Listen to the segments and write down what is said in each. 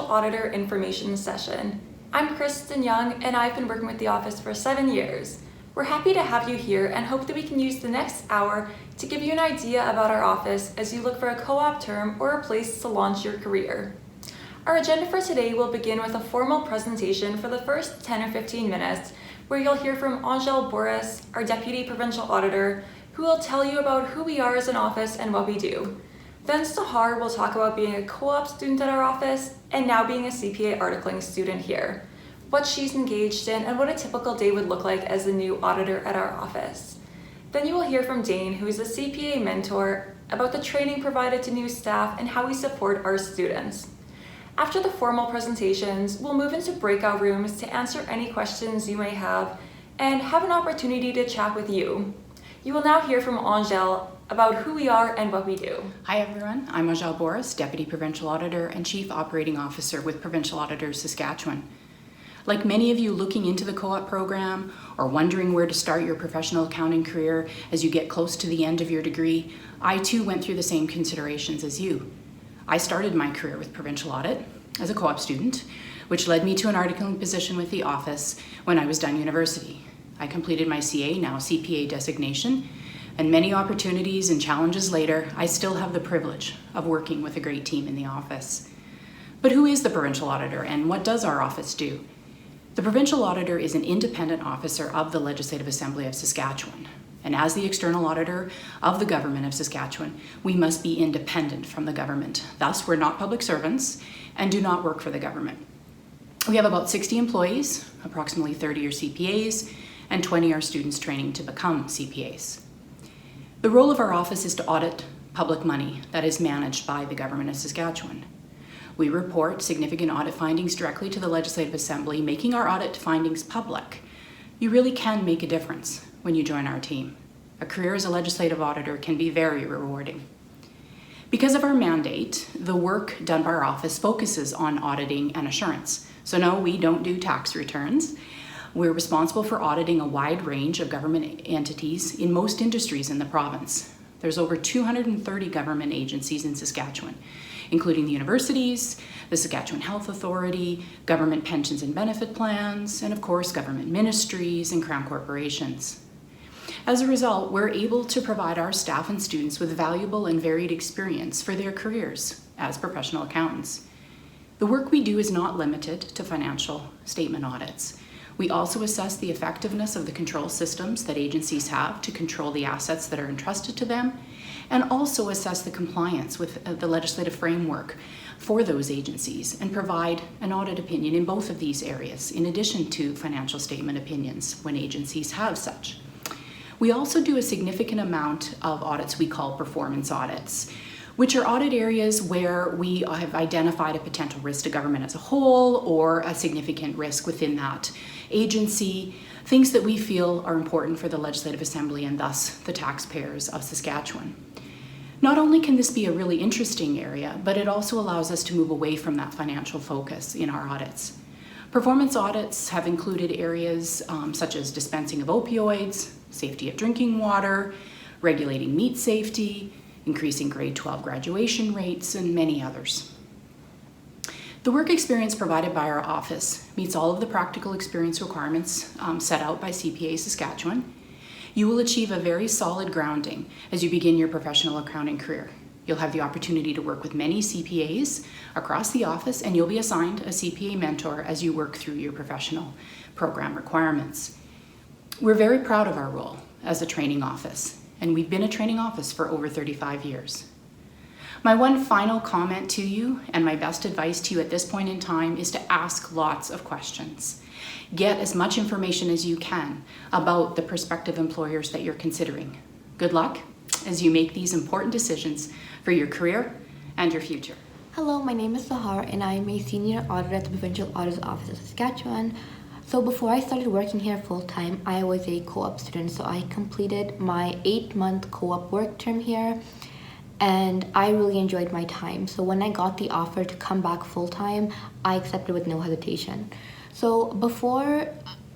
Auditor Information Session. I'm Kristen Young, and I've been working with the office for 7 years. We're happy to have you here and hope that we can use the next hour to give you an idea about our office as you look for a co-op term or a place to launch your career. Our agenda for today will begin with a formal presentation for the first 10 or 15 minutes, where you'll hear from Angèle Boris, our Deputy Provincial Auditor, who will tell you about who we are as an office and what we do. Then Sahar will talk about being a co-op student at our office and now being a CPA articling student here, what she's engaged in and what a typical day would look like as a new auditor at our office. Then you will hear from Dane, who is a CPA mentor, about the training provided to new staff and how we support our students. After the formal presentations, we'll move into breakout rooms to answer any questions you may have and have an opportunity to chat with you. You will now hear from Angèle about who we are and what we do. Hi everyone, I'm Angèle Boris, Deputy Provincial Auditor and Chief Operating Officer with Provincial Auditor of Saskatchewan. Like many of you looking into the co-op program or wondering where to start your professional accounting career as you get close to the end of your degree, I too went through the same considerations as you. I started my career with Provincial Audit as a co-op student, which led me to an articling position with the office when I was done university. I completed my CA, now CPA designation, and many opportunities and challenges later, I still have the privilege of working with a great team in the office. But who is the Provincial Auditor and what does our office do? The Provincial Auditor is an independent officer of the Legislative Assembly of Saskatchewan. And as the external auditor of the government of Saskatchewan, we must be independent from the government. Thus, we're not public servants and do not work for the government. We have about 60 employees, approximately 30 are CPAs, and 20 are students training to become CPAs. The role of our office is to audit public money that is managed by the government of Saskatchewan. We report significant audit findings directly to the Legislative Assembly, making our audit findings public. You really can make a difference when you join our team. A career as a legislative auditor can be very rewarding. Because of our mandate, the work done by our office focuses on auditing and assurance. So no, we don't do tax returns. We're responsible for auditing a wide range of government entities in most industries in the province. There's over 230 government agencies in Saskatchewan, including the universities, the Saskatchewan Health Authority, government pensions and benefit plans, and of course, government ministries and crown corporations. As a result, we're able to provide our staff and students with valuable and varied experience for their careers as professional accountants. The work we do is not limited to financial statement audits. We also assess the effectiveness of the control systems that agencies have to control the assets that are entrusted to them, and also assess the compliance with the legislative framework for those agencies and provide an audit opinion in both of these areas, in addition to financial statement opinions when agencies have such. We also do a significant amount of audits we call performance audits, which are audit areas where we have identified a potential risk to government as a whole or a significant risk within that agency, things that we feel are important for the Legislative Assembly and thus the taxpayers of Saskatchewan. Not only can this be a really interesting area, but it also allows us to move away from that financial focus in our audits. Performance audits have included areas such as dispensing of opioids, safety of drinking water, regulating meat safety, increasing grade 12 graduation rates, and many others. The work experience provided by our office meets all of the practical experience requirements set out by CPA Saskatchewan. You will achieve a very solid grounding as you begin your professional accounting career. You'll have the opportunity to work with many CPAs across the office, and you'll be assigned a CPA mentor as you work through your professional program requirements. We're very proud of our role as a training office, and we've been a training office for over 35 years. My one final comment to you, and my best advice to you at this point in time, is to ask lots of questions. Get as much information as you can about the prospective employers that you're considering. Good luck as you make these important decisions for your career and your future. Hello, my name is Sahar and I'm a senior auditor at the Provincial Auditor's Office of Saskatchewan. So before I started working here full-time, I was a co-op student. So I completed my 8-month co-op work term here and I really enjoyed my time. So when I got the offer to come back full-time, I accepted with no hesitation. So before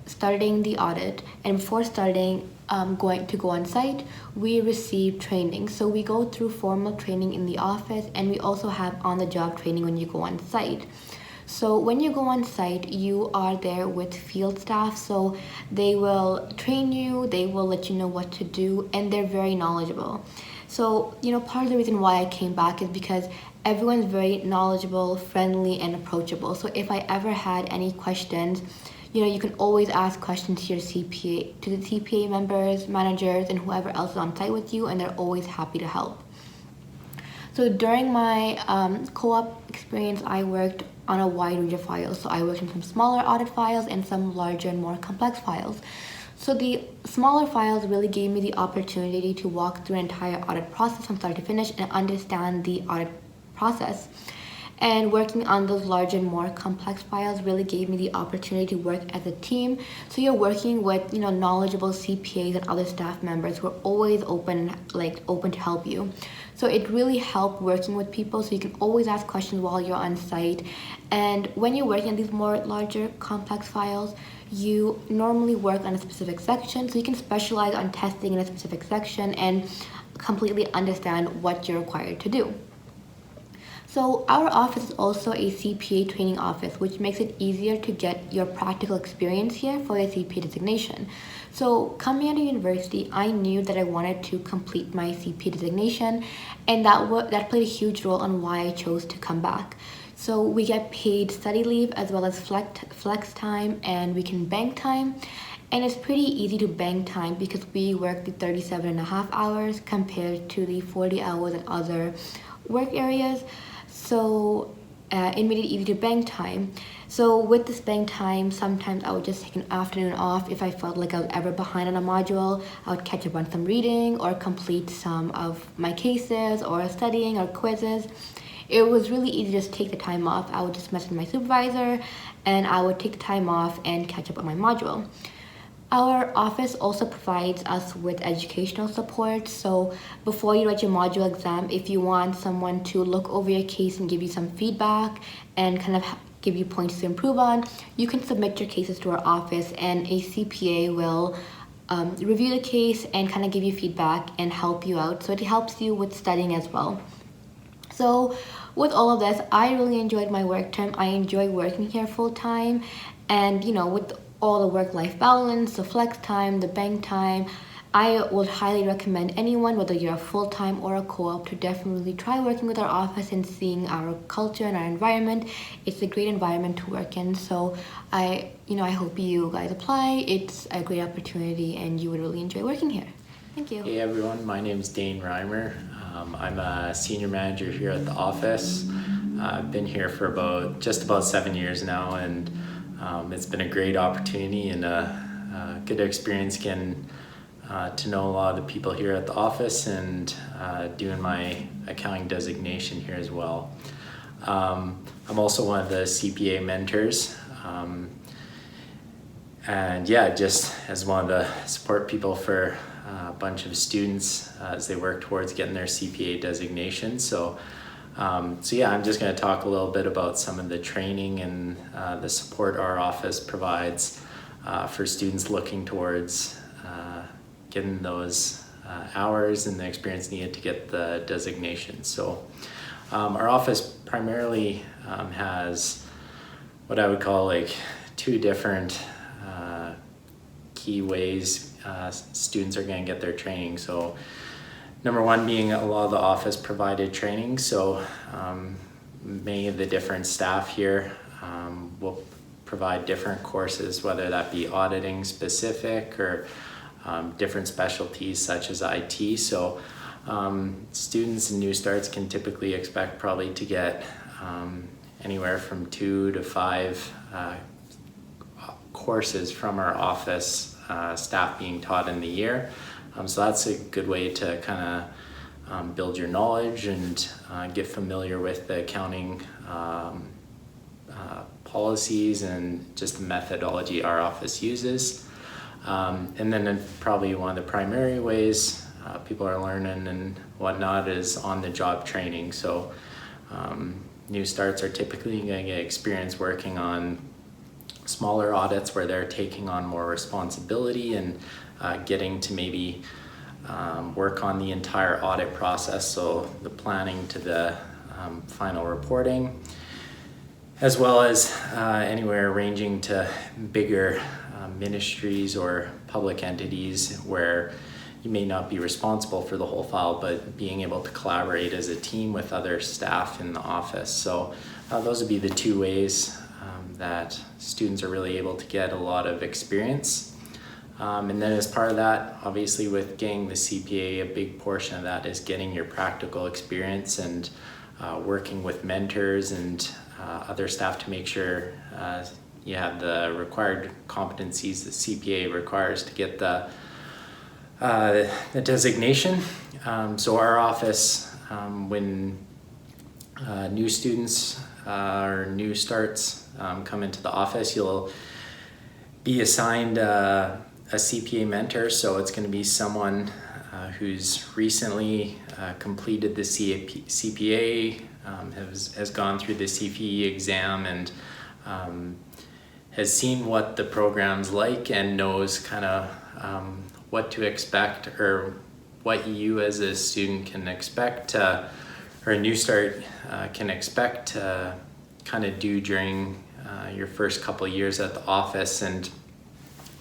starting the audit and before starting going to go on site, we receive training. So we go through formal training in the office and we also have on-the-job training when you go on site. So when you go on site, you are there with field staff, so they will train you, they will let you know what to do, and they're very knowledgeable. So, part of the reason why I came back is because everyone's very knowledgeable, friendly, and approachable. So if I ever had any questions, you can always ask questions to your CPA, to the CPA members, managers, and whoever else is on site with you, and they're always happy to help. So during my co-op experience, I worked on a wide range of files. So I worked on some smaller audit files and some larger and more complex files. So the smaller files really gave me the opportunity to walk through an entire audit process from start to finish and understand the audit process. And working on those larger and more complex files really gave me the opportunity to work as a team. So you're working with knowledgeable CPAs and other staff members who are always open to help you. So it really helped working with people, so you can always ask questions while you're on site. And when you're working on these more larger complex files, you normally work on a specific section, so you can specialize on testing in a specific section and completely understand what you're required to do. So our office is also a CPA training office, which makes it easier to get your practical experience here for your CPA designation. So coming out of university, I knew that I wanted to complete my CPA designation, and that played a huge role on why I chose to come back. So we get paid study leave as well as flex time, and we can bank time. And it's pretty easy to bank time because we work the 37.5 hours compared to the 40 hours in other work areas. So it made it easy to bank time. So with this bank time, sometimes I would just take an afternoon off. If I felt like I was ever behind on a module, I would catch up on some reading or complete some of my cases or studying or quizzes. It was really easy to just take the time off. I would just message my supervisor and I would take the time off and catch up on my module. Our office also provides us with educational support. So before you write your module exam, if you want someone to look over your case and give you some feedback and kind of give you points to improve on, you can submit your cases to our office, and a CPA will review the case and kind of give you feedback and help you out. So it helps you with studying as well. So with all of this, I really enjoyed my work term. I enjoy working here full time, and with all the work-life balance, the flex time, the bank time, I would highly recommend anyone, whether you're a full-time or a co-op, to definitely try working with our office and seeing our culture and our environment. It's a great environment to work in. So I hope you guys apply. It's a great opportunity and you would really enjoy working here. Thank you. Hey everyone, my name is Dane Reimer. I'm a senior manager here at the office. I've been here for just about 7 years now, and it's been a great opportunity and a good experience getting to know a lot of the people here at the office and doing my accounting designation here as well. I'm also one of the CPA mentors, and just as one of the support people for a bunch of students as they work towards getting their CPA designation. So I'm just going to talk a little bit about some of the training and the support our office provides for students looking towards getting those hours and the experience needed to get the designation. So our office primarily has what I would call two different key ways students are going to get their training. So number one being a lot of the office provided training. So many of the different staff here will provide different courses, whether that be auditing specific or different specialties such as IT. So students and new starts can typically expect probably to get anywhere from 2 to 5 courses from our office staff being taught in the year. So that's a good way to kind of build your knowledge and get familiar with the accounting policies and just the methodology our office uses. And then probably one of the primary ways people are learning and whatnot is on-the-job training. So new starts are typically going to get experience working on smaller audits where they're taking on more responsibility and getting to maybe work on the entire audit process, so the planning to the final reporting. as well as anywhere ranging to bigger ministries or public entities where you may not be responsible for the whole file, but being able to collaborate as a team with other staff in the office. So those would be the two ways that students are really able to get a lot of experience. And then as part of that, obviously with getting the CPA, a big portion of that is getting your practical experience and working with mentors and other staff to make sure you have the required competencies the CPA requires to get the designation. So our office, when new students or new starts come into the office, you'll be assigned a CPA mentor. So it's going to be someone who's recently completed the CPA, has gone through the CPE exam, and has seen what the program's like and knows kind of what to expect, or what you as a student can expect, or a new start can expect to kind of do during your first couple of years at the office, and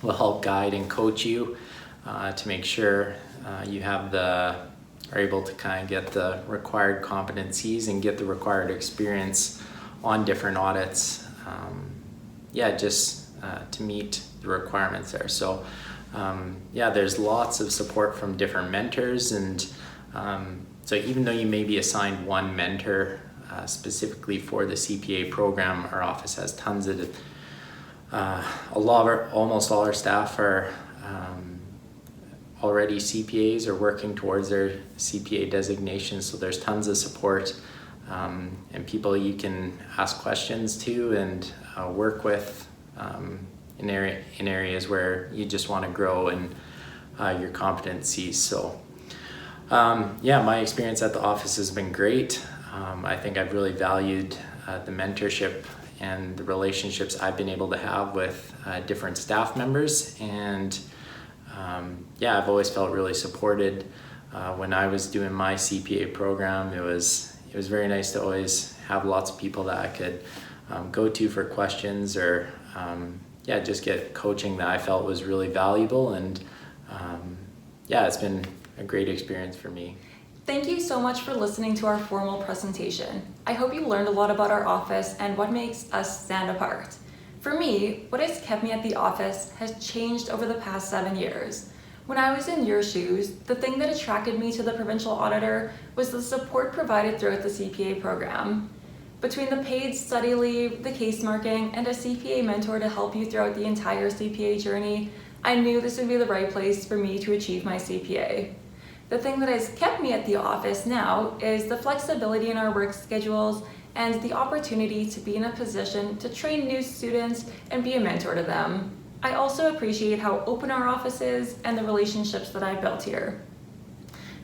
will help guide and coach you to make sure you are able to kind of get the required competencies and get the required experience on different audits. Just to meet the requirements there. So there's lots of support from different mentors, and so even though you may be assigned one mentor specifically for the CPA program, our office has tons of almost all our staff are already CPAs or working towards their CPA designation, so there's tons of support and people you can ask questions to and work with in areas where you just want to grow in your competencies. So my experience at the office has been great. I think I've really valued the mentorship and the relationships I've been able to have with different staff members, and I've always felt really supported. When I was doing my CPA program, it was very nice to always have lots of people that I could go to for questions, or just get coaching that I felt was really valuable, and it's been a great experience for me. Thank you so much for listening to our formal presentation. I hope you learned a lot about our office and what makes us stand apart. For me, what has kept me at the office has changed over the past 7 years. When I was in your shoes, the thing that attracted me to the Provincial Auditor was the support provided throughout the CPA program. Between the paid study leave, the case marking, and a CPA mentor to help you throughout the entire CPA journey, I knew this would be the right place for me to achieve my CPA. The thing that has kept me at the office now is the flexibility in our work schedules and the opportunity to be in a position to train new students and be a mentor to them. I also appreciate how open our office is and the relationships that I built here.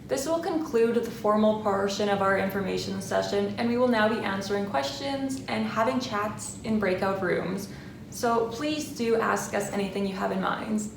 This will conclude the formal portion of our information session, and we will now be answering questions and having chats in breakout rooms. So please do ask us anything you have in mind.